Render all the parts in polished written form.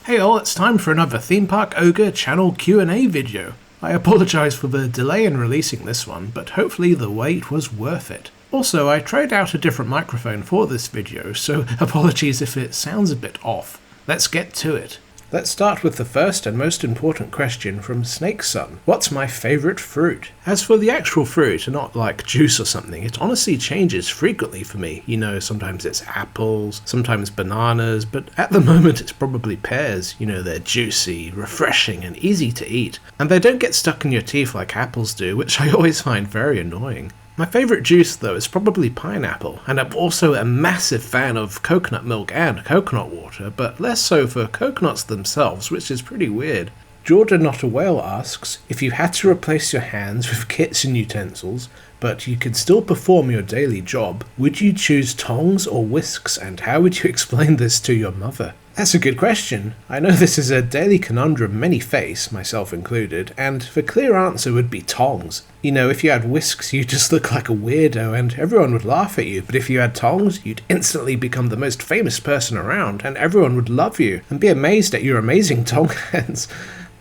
Hey all, it's time for another Theme Park Ogre channel Q&A video. I apologise for the delay in releasing this one, but hopefully the wait was worth it. Also, I tried out a different microphone for this video, so apologies if it sounds a bit off. Let's get to it. Let's start with the first and most important question from Snakeson. What's my favourite fruit? As for the actual fruit, not like juice or something, it honestly changes frequently for me. You know, sometimes it's apples, sometimes bananas, but at the moment it's probably pears. You know, they're juicy, refreshing and easy to eat. And they don't get stuck in your teeth like apples do, which I always find very annoying. My favourite juice though is probably pineapple, and I'm also a massive fan of coconut milk and coconut water, but less so for coconuts themselves, which is pretty weird. Jordan Not a Whale asks, if you had to replace your hands with kitchen utensils, but you could still perform your daily job, would you choose tongs or whisks, and how would you explain this to your mother? That's a good question. I know this is a daily conundrum many face, myself included, and the clear answer would be tongs. You know, if you had whisks, you'd just look like a weirdo and everyone would laugh at you, but if you had tongs, you'd instantly become the most famous person around and everyone would love you and be amazed at your amazing tong hands.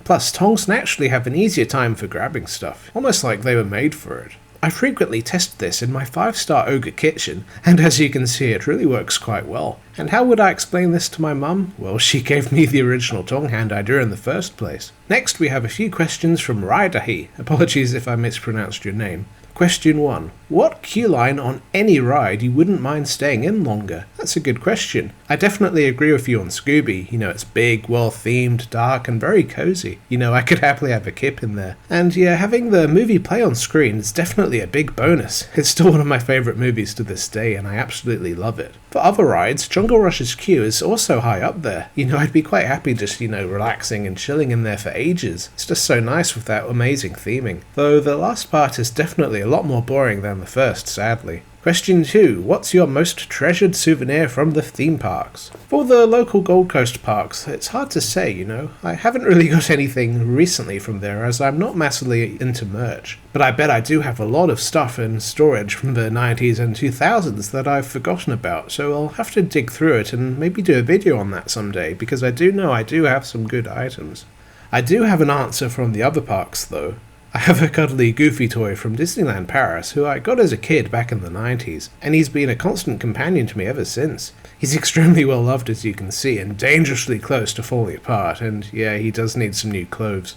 Plus, tongs naturally have an easier time for grabbing stuff, almost like they were made for it. I frequently test this in my 5-star ogre kitchen, and as you can see it really works quite well. And how would I explain this to my mum? Well, she gave me the original tong hand idea in the first place. Next we have a few questions from Ridahi. Apologies if I mispronounced your name. Question 1. What queue line on any ride you wouldn't mind staying in longer? That's a good question. I definitely agree with you on Scooby. You know, it's big, well themed, dark and very cozy. You know, I could happily have a kip in there. And yeah, having the movie play on screen is definitely a big bonus. It's still one of my favourite movies to this day and I absolutely love it. For other rides, Jungle Rush's queue is also high up there. You know, I'd be quite happy just, relaxing and chilling in there for ages. It's just so nice with that amazing theming. Though the last part is definitely a lot more boring than the first, sadly. Question 2. What's your most treasured souvenir from the theme parks? For the local Gold Coast parks, it's hard to say, I haven't really got anything recently from there as I'm not massively into merch. But I bet I do have a lot of stuff in storage from the 90s and 2000s that I've forgotten about, so I'll have to dig through it and maybe do a video on that someday, because I do know I do have some good items. I do have an answer from the other parks though. I have a cuddly Goofy toy from Disneyland Paris who I got as a kid back in the 90s, and he's been a constant companion to me ever since. He's extremely well loved as you can see, and dangerously close to falling apart, and yeah, he does need some new clothes.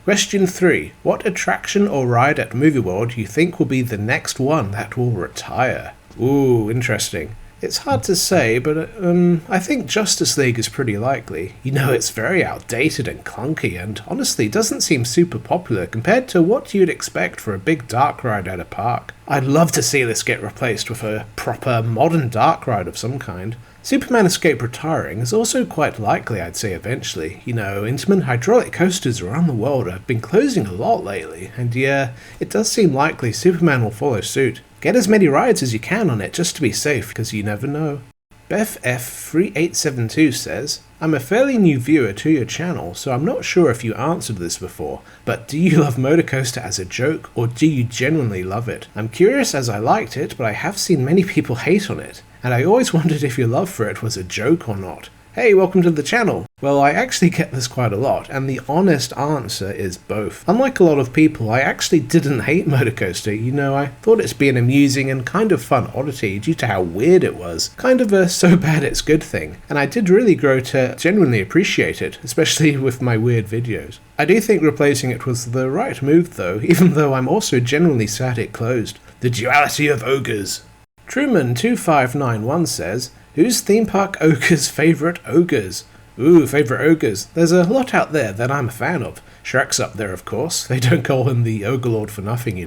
Question 3. What attraction or ride at Movie World do you think will be the next one that will retire? Ooh, interesting. It's hard to say, but I think Justice League is pretty likely. It's very outdated and clunky, and honestly doesn't seem super popular compared to what you'd expect for a big dark ride at a park. I'd love to see this get replaced with a proper modern dark ride of some kind. Superman Escape retiring is also quite likely, I'd say, eventually. Intamin hydraulic coasters around the world have been closing a lot lately, and yeah, it does seem likely Superman will follow suit. Get as many rides as you can on it just to be safe, because you never know. BethF3872 says, I'm a fairly new viewer to your channel, so I'm not sure if you answered this before, but do you love MOTOCOASTER as a joke, or do you genuinely love it? I'm curious as I liked it, but I have seen many people hate on it, and I always wondered if your love for it was a joke or not. Hey, welcome to the channel! Well, I actually get this quite a lot, and the honest answer is both. Unlike a lot of people, I actually didn't hate MOTOCOASTER. I thought it's been an amusing and kind of fun oddity due to how weird it was. Kind of a so bad it's good thing. And I did really grow to genuinely appreciate it, especially with my weird videos. I do think replacing it was the right move though, even though I'm also genuinely sad it closed. The duality of ogres! Truman2591 says, who's Theme Park Ogre's favourite ogres? Ooh, favourite ogres. There's a lot out there that I'm a fan of. Shrek's up there, of course. They don't call him the Ogre Lord for nothing,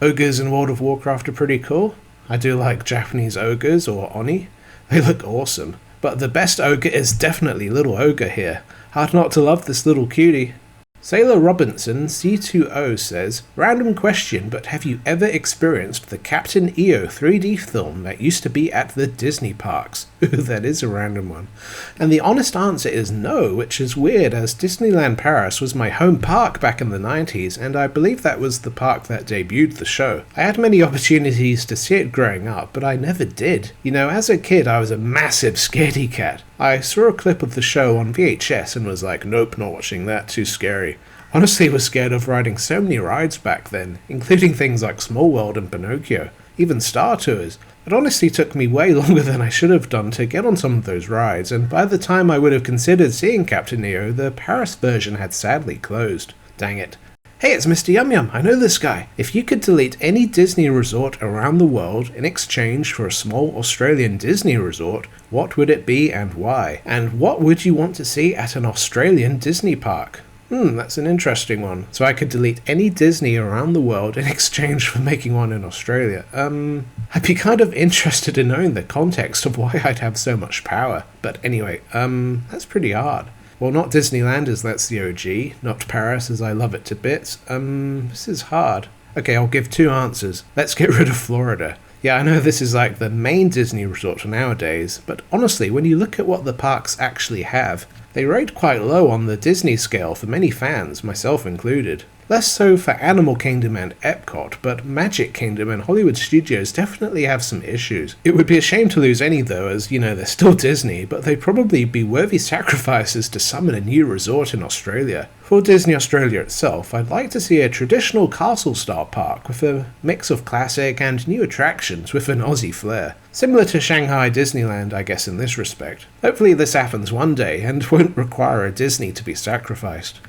Ogres in World of Warcraft are pretty cool. I do like Japanese ogres, or Oni. They look awesome. But the best ogre is definitely Little Ogre here. Hard not to love this little cutie. Sailor Robinson C2O says, random question, but have you ever experienced the Captain EO 3D film that used to be at the Disney parks? Ooh, that is a random one. And the honest answer is no, which is weird as Disneyland Paris was my home park back in the 90s, and I believe that was the park that debuted the show. I had many opportunities to see it growing up, but I never did. You know, as a kid I was a massive scaredy cat. I saw a clip of the show on VHS and was like, nope, not watching that, too scary. Honestly, was scared of riding so many rides back then, including things like Small World and Pinocchio, even Star Tours. It honestly took me way longer than I should have done to get on some of those rides, and by the time I would have considered seeing Captain EO, the Paris version had sadly closed. Dang it. Hey, it's Mr. Yum Yum, I know this guy. If you could delete any Disney resort around the world in exchange for a small Australian Disney resort, what would it be and why? And what would you want to see at an Australian Disney park? That's an interesting one. So I could delete any Disney around the world in exchange for making one in Australia. I'd be kind of interested in knowing the context of why I'd have so much power. But anyway, that's pretty hard. Well, not Disneyland as that's the OG, not Paris as I love it to bits. This is hard. Okay, I'll give two answers. Let's get rid of Florida. Yeah, I know this is like the main Disney resort nowadays, but honestly, when you look at what the parks actually have, they rate quite low on the Disney scale for many fans, myself included. Less so for Animal Kingdom and Epcot, but Magic Kingdom and Hollywood Studios definitely have some issues. It would be a shame to lose any though, as, you know, they're still Disney, but they'd probably be worthy sacrifices to summon a new resort in Australia. For Disney Australia itself, I'd like to see a traditional castle-style park with a mix of classic and new attractions with an Aussie flair. Similar to Shanghai Disneyland, I guess, in this respect. Hopefully this happens one day and won't require a Disney to be sacrificed.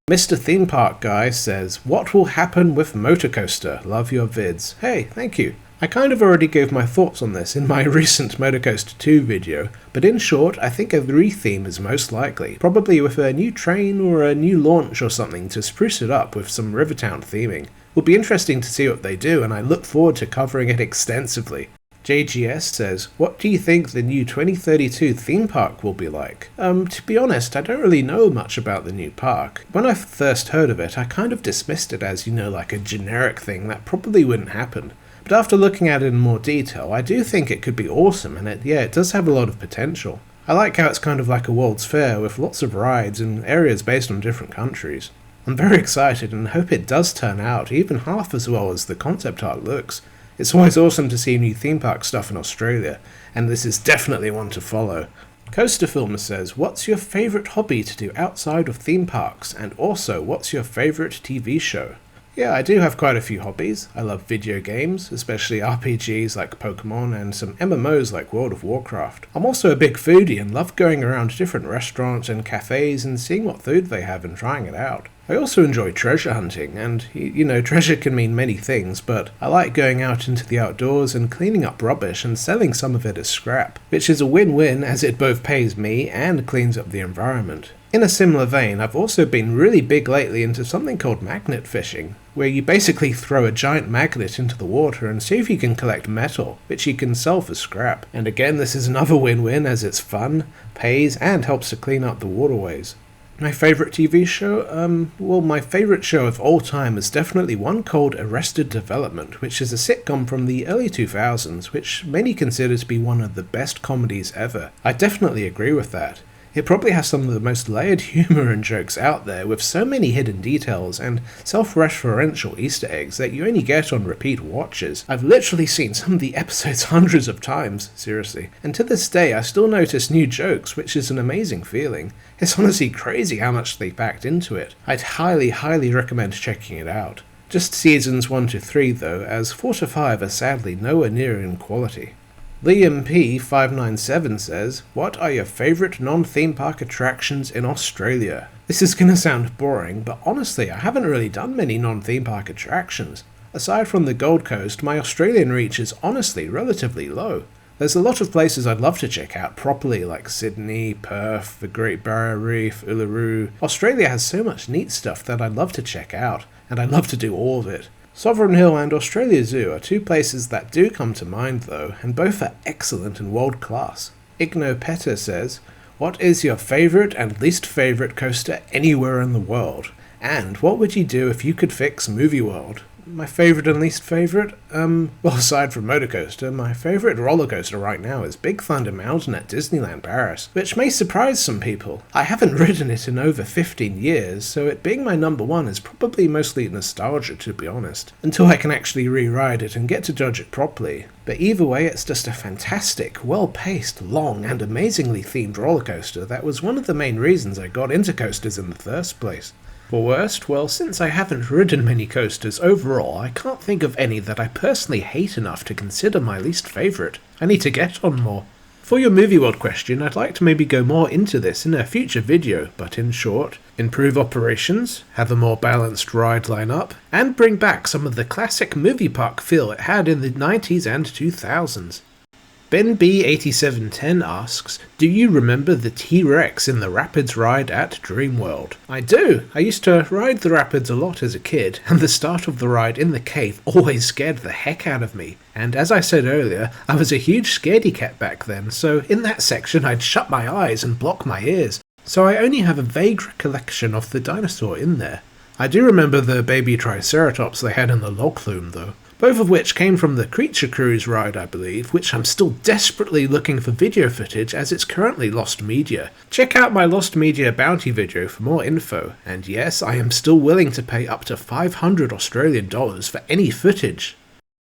Mr. Theme Park Guy says, what will happen with MOTOCOASTER? Love your vids. Hey, thank you. I kind of already gave my thoughts on this in my recent MOTOCOASTER 2 video, but in short, I think a retheme is most likely, probably with a new train or a new launch or something to spruce it up with some Rivertown theming. Will be interesting to see what they do, and I look forward to covering it extensively. JGS says, what do you think the new 2032 theme park will be like? To be honest, I don't really know much about the new park. When I first heard of it, I kind of dismissed it as, you know, like a generic thing that probably wouldn't happen. But after looking at it in more detail, I do think it could be awesome, and it does have a lot of potential. I like how it's kind of like a World's Fair with lots of rides and areas based on different countries. I'm very excited and hope it does turn out even half as well as the concept art looks. It's always awesome to see new theme park stuff in Australia, and this is definitely one to follow. Coaster Filmer says, what's your favourite hobby to do outside of theme parks, and also what's your favourite TV show? Yeah, I do have quite a few hobbies. I love video games, especially RPGs like Pokemon and some MMOs like World of Warcraft. I'm also a big foodie and love going around different restaurants and cafes and seeing what food they have and trying it out. I also enjoy treasure hunting, and, you know, treasure can mean many things, but I like going out into the outdoors and cleaning up rubbish and selling some of it as scrap, which is a win-win as it both pays me and cleans up the environment. In a similar vein, I've also been really big lately into something called magnet fishing, where you basically throw a giant magnet into the water and see if you can collect metal, which you can sell for scrap. And again, this is another win-win as it's fun, pays, and helps to clean up the waterways. My favourite TV show? Well, my favourite show of all time is definitely one called Arrested Development, which is a sitcom from the early 2000s, which many consider to be one of the best comedies ever. I definitely agree with that. It probably has some of the most layered humour and jokes out there, with so many hidden details and self-referential Easter eggs that you only get on repeat watches. I've literally seen some of the episodes hundreds of times, seriously, and to this day I still notice new jokes, which is an amazing feeling. It's honestly crazy how much they packed into it. I'd highly recommend checking it out. Just seasons 1 to 3 though, as 4 to 5 are sadly nowhere near in quality. Liam P597 says, what are your favourite non-theme park attractions in Australia? This is gonna sound boring, but honestly I haven't really done many non-theme park attractions. Aside from the Gold Coast, my Australian reach is honestly relatively low. There's a lot of places I'd love to check out properly, like Sydney, Perth, the Great Barrier Reef, Uluru. Australia has so much neat stuff that I'd love to check out, and I'd love to do all of it. Sovereign Hill and Australia Zoo are two places that do come to mind though, and both are excellent and world class. Igno Petter says, what is your favourite and least favourite coaster anywhere in the world? And what would you do if you could fix Movie World? My favourite and least favourite? Well, aside from MOTOCOASTER, my favourite roller coaster right now is Big Thunder Mountain at Disneyland Paris, which may surprise some people. I haven't ridden it in over 15 years, so it being my number one is probably mostly nostalgia, to be honest, until I can actually re-ride it and get to judge it properly. But either way, it's just a fantastic, well-paced, long, and amazingly themed roller coaster that was one of the main reasons I got into coasters in the first place. For worst, well, since I haven't ridden many coasters overall, I can't think of any that I personally hate enough to consider my least favourite. I need to get on more. For your Movie World question, I'd like to maybe go more into this in a future video, but in short, improve operations, have a more balanced ride lineup, and bring back some of the classic movie park feel it had in the 90s and 2000s. Ben B8710 asks, do you remember the T-Rex in the Rapids ride at Dreamworld? I do! I used to ride the Rapids a lot as a kid, and the start of the ride in the cave always scared the heck out of me. And as I said earlier, I was a huge scaredy cat back then, so in that section I'd shut my eyes and block my ears. So I only have a vague recollection of the dinosaur in there. I do remember the baby Triceratops they had in the log flume though. Both of which came from the Creature Cruise ride, I believe, which I'm still desperately looking for video footage as it's currently lost media. Check out my lost media bounty video for more info, and yes, I am still willing to pay up to 500 Australian dollars for any footage.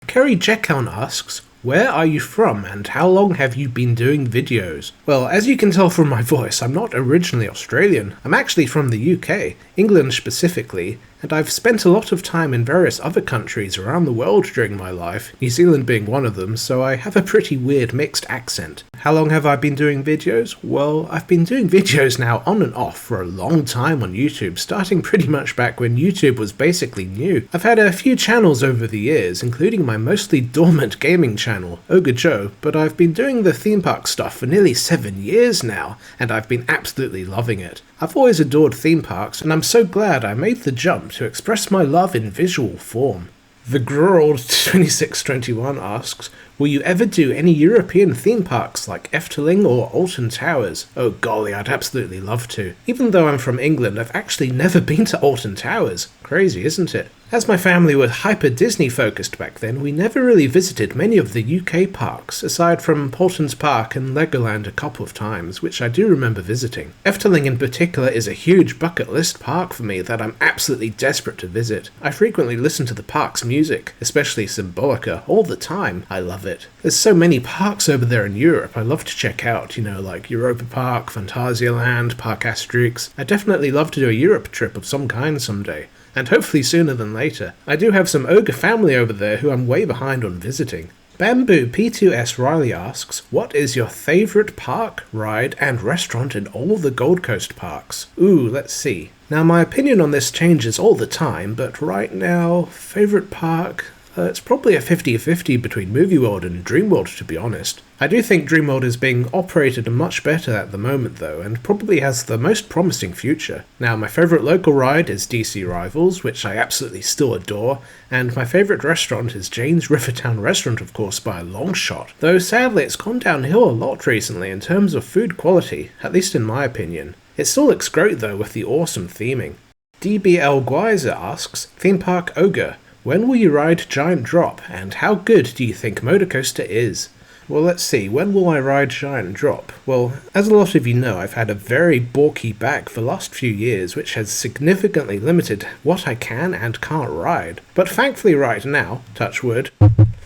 Kerry Jekown asks, where are you from and how long have you been doing videos? Well, as you can tell from my voice, I'm not originally Australian. I'm actually from the UK, England specifically, and I've spent a lot of time in various other countries around the world during my life, New Zealand being one of them, so I have a pretty weird mixed accent. How long have I been doing videos? Well, I've been doing videos now on and off for a long time on YouTube, starting pretty much back when YouTube was basically new. I've had a few channels over the years, including my mostly dormant gaming channel, Ogre Joe, but I've been doing the theme park stuff for nearly 7 years now, and I've been absolutely loving it. I've always adored theme parks, and I'm so glad I made the jump to express my love in visual form. The Grurld2621 asks, will you ever do any European theme parks like Efteling or Alton Towers? Oh golly, I'd absolutely love to. Even though I'm from England, I've actually never been to Alton Towers. Crazy, isn't it? As my family were hyper Disney focused back then, we never really visited many of the UK parks, aside from Paulton's Park and Legoland a couple of times, which I do remember visiting. Efteling in particular is a huge bucket list park for me that I'm absolutely desperate to visit. I frequently listen to the park's music, especially Symbolica, all the time. I love it. There's so many parks over there in Europe I love to check out, like Europa Park, Phantasialand, Park Asterix. I'd definitely love to do a Europe trip of some kind someday. And hopefully sooner than later. I do have some ogre family over there who I'm way behind on visiting. Bamboo P2S Riley asks, what is your favourite park, ride, and restaurant in all the Gold Coast parks? Ooh, let's see. Now my opinion on this changes all the time, but right now, favourite park, it's probably a 50-50 between Movie World and Dreamworld, to be honest. I do think Dreamworld is being operated much better at the moment though, and probably has the most promising future. Now my favourite local ride is DC Rivals, which I absolutely still adore, and my favourite restaurant is Jane's Rivertown Restaurant, of course, by a long shot. Though sadly it's gone downhill a lot recently in terms of food quality, at least in my opinion. It still looks great though with the awesome theming. DBL Guiser asks, Theme Park Ogre, when will you ride Giant Drop, and how good do you think MOTOCOASTER is? Well, let's see, when will I ride Giant Drop? Well, as a lot of you know, I've had a very balky back for the last few years, which has significantly limited what I can and can't ride. But thankfully right now, touch wood,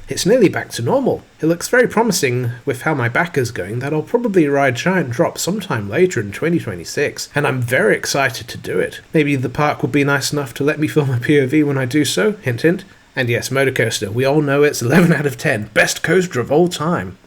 it's nearly back to normal. It looks very promising with how my back is going that I'll probably ride Giant Drop sometime later in 2026, and I'm very excited to do it. Maybe the park will be nice enough to let me film a POV when I do so, hint hint. And yes, MOTOCOASTER, we all know it's 11 out of 10, best coaster of all time.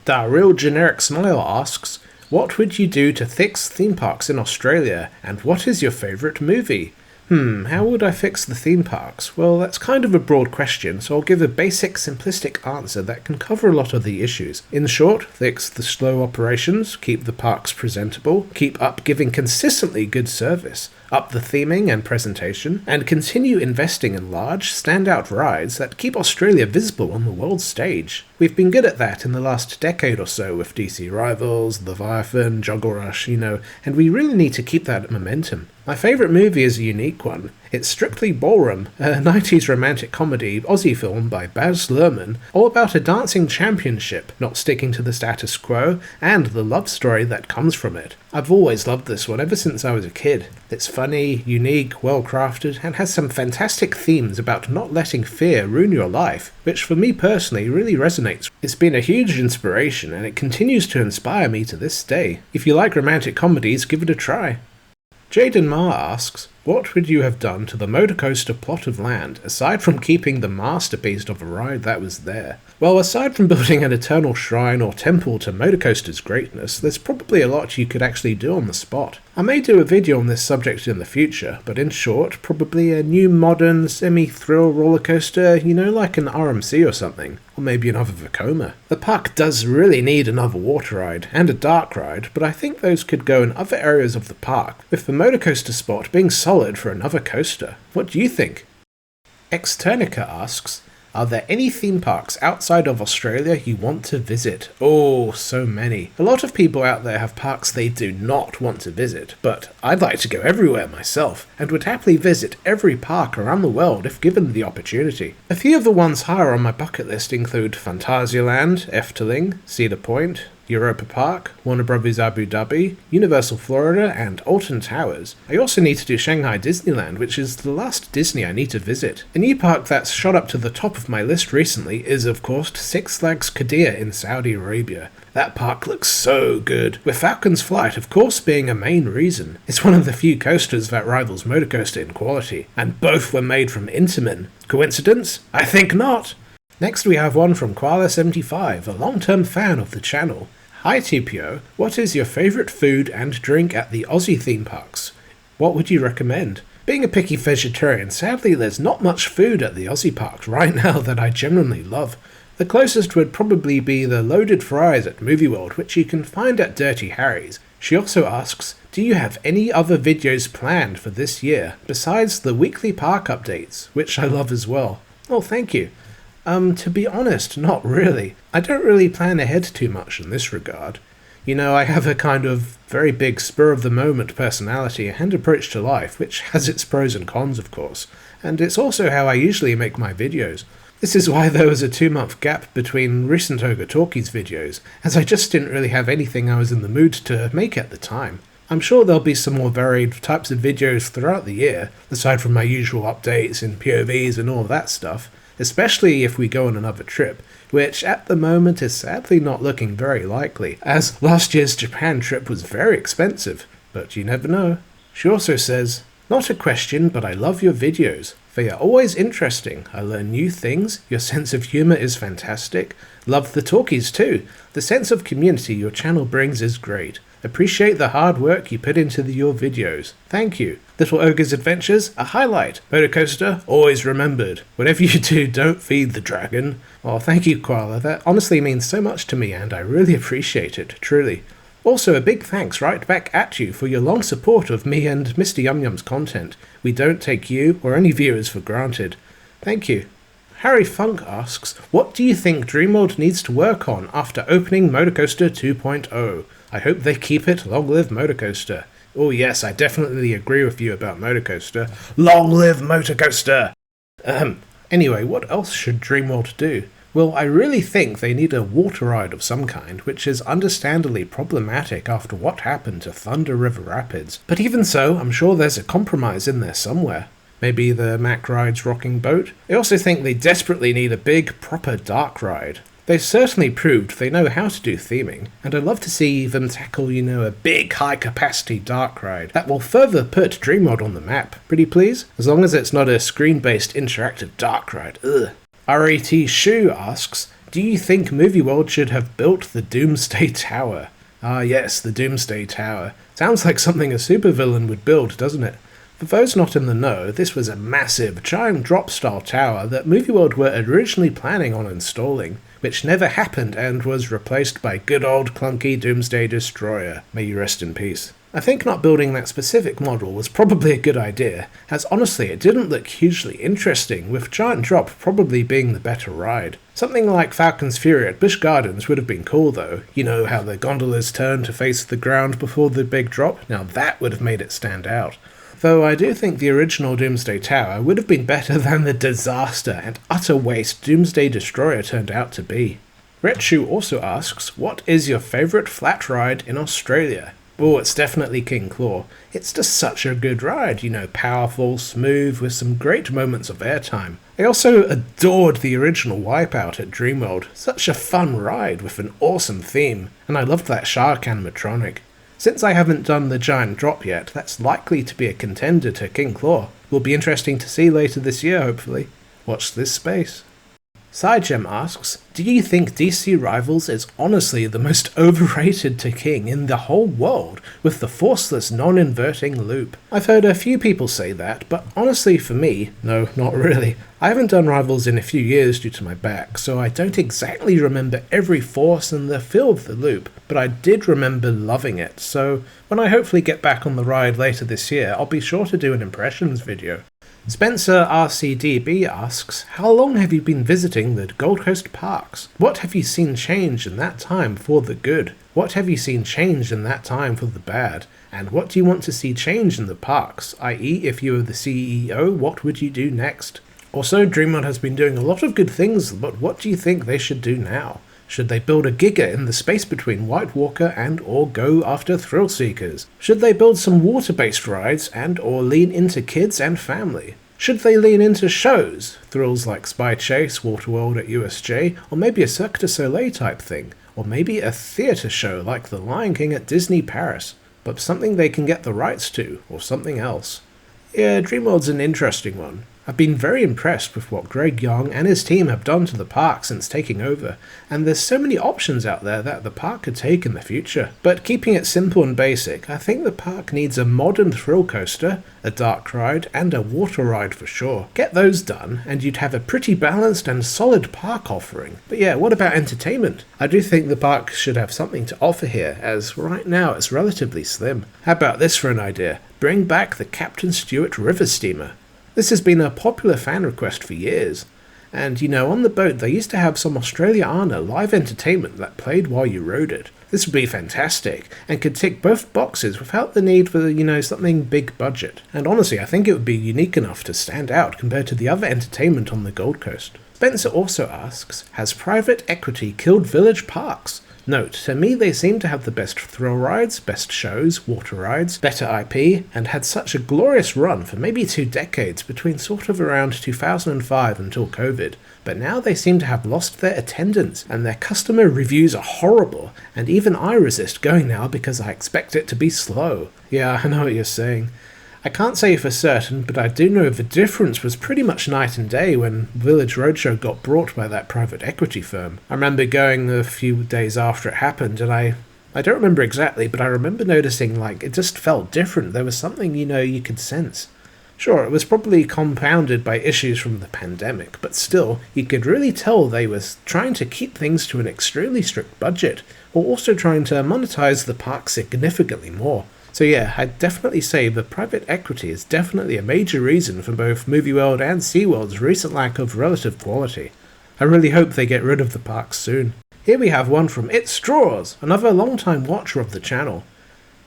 The Real Generic Smile asks, what would you do to fix theme parks in Australia, and what is your favourite movie? How would I fix the theme parks? Well, that's kind of a broad question, so I'll give a basic, simplistic answer that can cover a lot of the issues. In short, fix the slow operations, keep the parks presentable, keep up giving consistently good service, up the theming and presentation, and continue investing in large, standout rides that keep Australia visible on the world stage. We've been good at that in the last decade or so with DC Rivals, Leviathan, Joggle Rush, and we really need to keep that momentum. My favourite movie is a unique one. It's Strictly Ballroom, a 90s romantic comedy Aussie film by Baz Luhrmann, all about a dancing championship not sticking to the status quo, and the love story that comes from it. I've always loved this one ever since I was a kid. It's funny, unique, well crafted, and has some fantastic themes about not letting fear ruin your life, which for me personally really resonates. It's been a huge inspiration, and it continues to inspire me to this day. If you like romantic comedies, give it a try. Jaden Ma asks, what would you have done to the MOTOCOASTER plot of land, aside from keeping the masterpiece of a ride that was there? Well, aside from building an eternal shrine or temple to MOTOCOASTER's greatness, there's probably a lot you could actually do on the spot. I may do a video on this subject in the future, but in short, probably a new modern, semi-thrill roller coaster, like an RMC or something, or maybe another Vekoma. The park does really need another water ride, and a dark ride, but I think those could go in other areas of the park, with the MOTOCOASTER spot being solid for another coaster. What do you think? Externica asks, are there any theme parks outside of Australia you want to visit? Oh, so many. A lot of people out there have parks they do not want to visit, but I'd like to go everywhere myself, and would happily visit every park around the world if given the opportunity. A few of the ones higher on my bucket list include Phantasialand, Efteling, Cedar Point, Europa Park, Warner Bros. Abu Dhabi, Universal Florida, and Alton Towers. I also need to do Shanghai Disneyland, which is the last Disney I need to visit. A new park that's shot up to the top of my list recently is, of course, Six Flags Qiddiya in Saudi Arabia. That park looks so good, with Falcon's Flight of course being a main reason. It's one of the few coasters that rivals MOTOCOASTER in quality, and both were made from Intamin. Coincidence? I think not! Next we have one from Koala75, a long-term fan of the channel. Hi TPO, what is your favourite food and drink at the Aussie theme parks? What would you recommend? Being a picky vegetarian, sadly there's not much food at the Aussie parks right now that I genuinely love. The closest would probably be the loaded fries at Movie World, which you can find at Dirty Harry's. She also asks, do you have any other videos planned for this year, besides the weekly park updates, which I love as well? Oh, thank you. To be honest, not really. I don't really plan ahead too much in this regard. I have a kind of very big spur-of-the-moment personality and approach to life, which has its pros and cons, of course, and it's also how I usually make my videos. This is why there was a 2-month gap between recent Ogre Talkies videos, as I just didn't really have anything I was in the mood to make at the time. I'm sure there'll be some more varied types of videos throughout the year, aside from my usual updates and POVs and all of that stuff, especially if we go on another trip, which at the moment is sadly not looking very likely, as last year's Japan trip was very expensive, but you never know. She also says, not a question, but I love your videos. They are always interesting. I learn new things. Your sense of humour is fantastic. Love the talkies too. The sense of community your channel brings is great. Appreciate the hard work you put into your videos. Thank you. Little Ogre's Adventures, a highlight. MOTOCOASTER, always remembered. Whatever you do, don't feed the dragon. Oh, thank you, Koala. That honestly means so much to me, and I really appreciate it, truly. Also, a big thanks right back at you for your long support of me and Mr. Yum Yum's content. We don't take you or any viewers for granted. Thank you. Harry Funk asks, what do you think Dreamworld needs to work on after opening MOTOCOASTER 2.0? I hope they keep it. Long live MOTOCOASTER. Oh yes, I definitely agree with you about MOTOCOASTER. Long live MOTOCOASTER! Anyway, what else should Dreamworld do? Well, I really think they need a water ride of some kind, which is understandably problematic after what happened to Thunder River Rapids. But even so, I'm sure there's a compromise in there somewhere. Maybe the Mack Ride's Rocking Boat? I also think they desperately need a big, proper dark ride. They've certainly proved they know how to do theming, and I'd love to see them tackle, a big high-capacity dark ride that will further put Dreamworld on the map. Pretty please? As long as it's not a screen-based interactive dark ride. Ugh. RAT Shu asks, do you think Movie World should have built the Doomsday Tower? Ah yes, the Doomsday Tower. Sounds like something a supervillain would build, doesn't it? For those not in the know, this was a massive, giant drop-style tower that Movie World were originally planning on installing, which never happened and was replaced by good old clunky Doomsday Destroyer. May you rest in peace. I think not building that specific model was probably a good idea, as honestly it didn't look hugely interesting, with Giant Drop probably being the better ride. Something like Falcon's Fury at Busch Gardens would have been cool though. You know how the gondolas turn to face the ground before the big drop? Now that would have made it stand out. Though I do think the original Doomsday Tower would have been better than the disaster and utter waste Doomsday Destroyer turned out to be. Retsu also asks, what is your favourite flat ride in Australia? Oh, it's definitely King Claw. It's just such a good ride, you know, powerful, smooth, with some great moments of airtime. I also adored the original Wipeout at Dreamworld. Such a fun ride with an awesome theme, and I loved that shark animatronic. Since I haven't done the Giant Drop yet, that's likely to be a contender to King Claw. Will be interesting to see later this year, hopefully. Watch this space. Sidegem asks, do you think DC Rivals is honestly the most overrated to King in the whole world, with the forceless non-inverting loop? I've heard a few people say that, but honestly for me, no, not really. I haven't done Rivals in a few years due to my back, so I don't exactly remember every force and the feel of the loop, but I did remember loving it, so when I hopefully get back on the ride later this year, I'll be sure to do an impressions video. Spencer RCDB asks, how long have you been visiting the Gold Coast parks? What have you seen change in that time for the good? What have you seen change in that time for the bad? And what do you want to see change in the parks? I.e., if you were the CEO, what would you do next? Also, Dreamworld has been doing a lot of good things, but what do you think they should do now? Should they build a Giga in the space between White Walker and or go after thrill seekers? Should they build some water-based rides and or lean into kids and family? Should they lean into shows, thrills like Spy Chase, Waterworld at USJ, or maybe a Cirque du Soleil type thing, or maybe a theatre show like The Lion King at Disney Paris, but something they can get the rights to, or something else? Yeah, Dreamworld's an interesting one. I've been very impressed with what Greg Young and his team have done to the park since taking over, and there's so many options out there that the park could take in the future. But keeping it simple and basic, I think the park needs a modern thrill coaster, a dark ride, and a water ride for sure. Get those done, and you'd have a pretty balanced and solid park offering. But yeah, what about entertainment? I do think the park should have something to offer here, as right now it's relatively slim. How about this for an idea? Bring back the Captain Stewart River Steamer. This has been a popular fan request for years, and you know, on the boat they used to have some Australiana live entertainment that played while you rode it. This would be fantastic, and could tick both boxes without the need for, you know, something big budget. And honestly, I think it would be unique enough to stand out compared to the other entertainment on the Gold Coast. Spencer also asks, has private equity killed village parks? Note, to me they seem to have the best thrill rides, best shows, water rides, better IP, and had such a glorious run for maybe 2 decades between sort of around 2005 until COVID. But now they seem to have lost their attendance, and their customer reviews are horrible, and even I resist going now because I expect it to be slow. Yeah, I know what you're saying. I can't say for certain, but I do know the difference was pretty much night and day when Village Roadshow got bought by that private equity firm. I remember going a few days after it happened, and I don't remember exactly, but I remember noticing, like, it just felt different. There was something, you know, you could sense. Sure, it was probably compounded by issues from the pandemic, but still, you could really tell they were trying to keep things to an extremely strict budget, while also trying to monetize the park significantly more. So yeah, I'd definitely say the private equity is definitely a major reason for both Movie World and SeaWorld's recent lack of relative quality. I really hope they get rid of the parks soon. Here we have one from It Straws, another long-time watcher of the channel.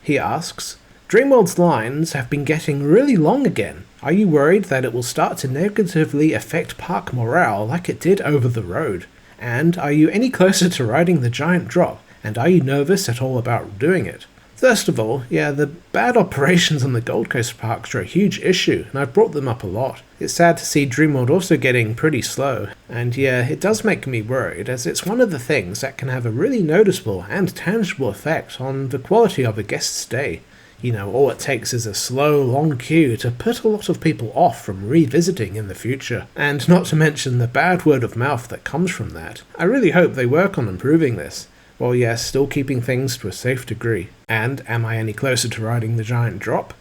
He asks, Dreamworld's lines have been getting really long again. Are you worried that it will start to negatively affect park morale like it did over the road? And are you any closer to riding the Giant Drop? And are you nervous at all about doing it? First of all, yeah, the bad operations on the Gold Coast parks are a huge issue, and I've brought them up a lot. It's sad to see Dreamworld also getting pretty slow, and yeah, it does make me worried, as it's one of the things that can have a really noticeable and tangible effect on the quality of a guest's stay. You know, all it takes is a slow, long queue to put a lot of people off from revisiting in the future, and not to mention the bad word of mouth that comes from that. I really hope they work on improving this. Well, yes, still keeping things to a safe degree. And am I any closer to riding the Giant Drop?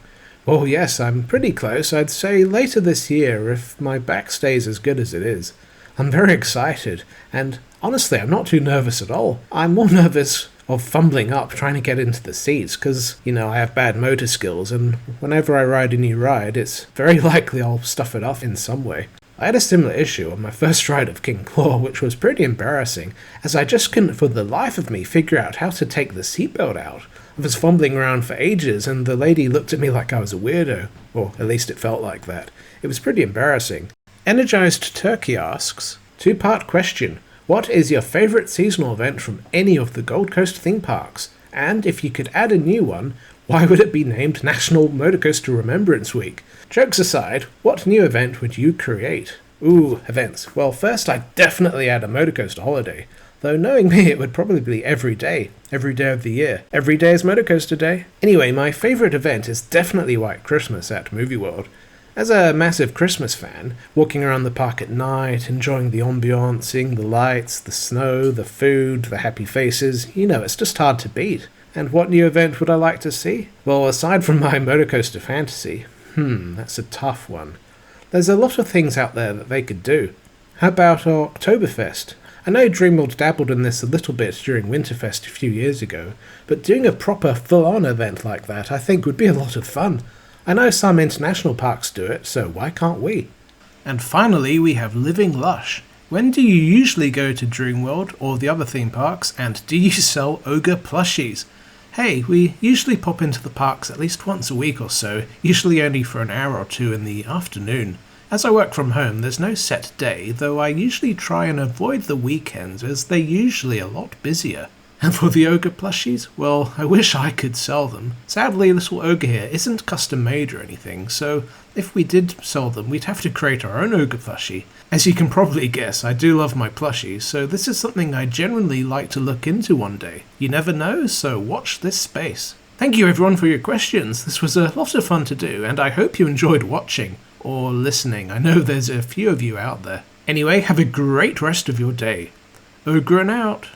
Well, yes, I'm pretty close. I'd say later this year if my back stays as good as it is. I'm very excited, and honestly, I'm not too nervous at all. I'm more nervous of fumbling up trying to get into the seats because, I have bad motor skills, and whenever I ride a new ride, it's very likely I'll stuff it up in some way. I had a similar issue on my first ride of King Claw, which was pretty embarrassing, as I just couldn't for the life of me figure out how to take the seatbelt out. I was fumbling around for ages, and the lady looked at me like I was a weirdo, or at least it felt like that. It was pretty embarrassing. Energized Turkey asks, 2-part question. What is your favourite seasonal event from any of the Gold Coast theme parks? And if you could add a new one, why would it be named National MOTOCOASTER Remembrance Week? Jokes aside, what new event would you create? Ooh, events. Well, first I'd definitely add a MOTOCOASTER holiday. Though knowing me, it would probably be every day of the year. Every day is MOTOCOASTER Day. Anyway, my favourite event is definitely White Christmas at Movie World. As a massive Christmas fan, walking around the park at night, enjoying the ambiance, seeing the lights, the snow, the food, the happy faces, it's just hard to beat. And what new event would I like to see? Well, aside from my MOTOCOASTER fantasy, that's a tough one. There's a lot of things out there that they could do. How about Oktoberfest? I know Dreamworld dabbled in this a little bit during Winterfest a few years ago, but doing a proper full-on event like that I think would be a lot of fun. I know some international parks do it, so why can't we? And finally, we have Living Lush. When do you usually go to Dreamworld or the other theme parks, and do you sell Ogre plushies? Hey, we usually pop into the parks at least once a week or so, usually only for an hour or two in the afternoon. As I work from home, there's no set day, though I usually try and avoid the weekends as they're usually a lot busier. And for the Ogre plushies, well, I wish I could sell them. Sadly, little Ogre here isn't custom made or anything, so if we did sell them, we'd have to create our own Ogre plushie. As you can probably guess, I do love my plushies, so this is something I genuinely like to look into one day. You never know, so watch this space. Thank you everyone for your questions. This was a lot of fun to do, and I hope you enjoyed watching or listening. I know there's a few of you out there. Anyway, have a great rest of your day. Ogre and out.